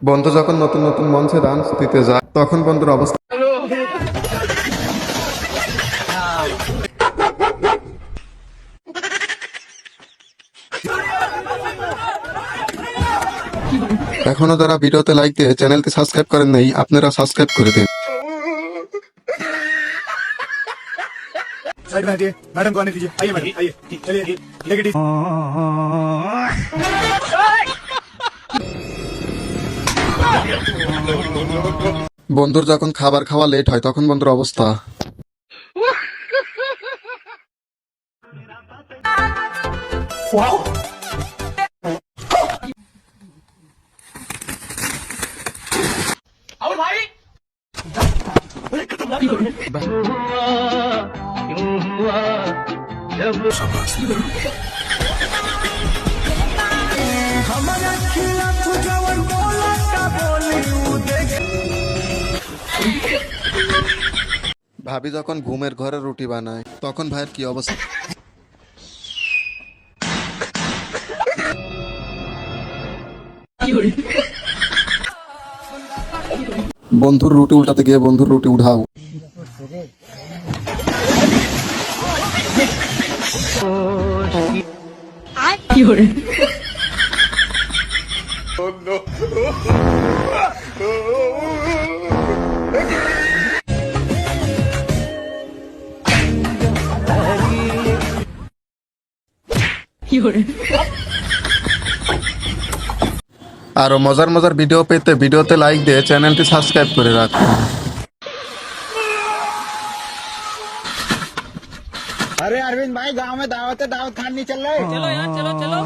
বন্ধু যখন নতুন নতুন মঞ্চে ডান্স দিতে যায় তখন বন্ধুর অবস্থা। এখনো যারা ভিডিওতে লাইক দিয়ে চ্যানেলটি সাবস্ক্রাইব করেন নাই, আপনারা সাবস্ক্রাইব করে দিন। साइड में हटिए, मैडम को आने दीजिए। आइए मैडम, आइए, चलिए लेके বন্ধুর যখন খাবার খাওয়া লেট হয় তখন বন্ধুর অবস্থা। ভাবি যখন ঘুমের ঘরে রুটি বানায় তখন ভাইয়ের কি অবস্থা। বন্ধুর রুটি উল্টাতে গিয়ে বন্ধুর রুটি উঠাও। আরো মজার মজার ভিডিও পেতে ভিডিওতে লাইক দিয়ে চ্যানেলটি সাবস্ক্রাইব করে রাখুন। अरे अरविंद भाई, गांव में दावत है, दावत खान नहीं चल रहे? चलो यार, चलो चलो।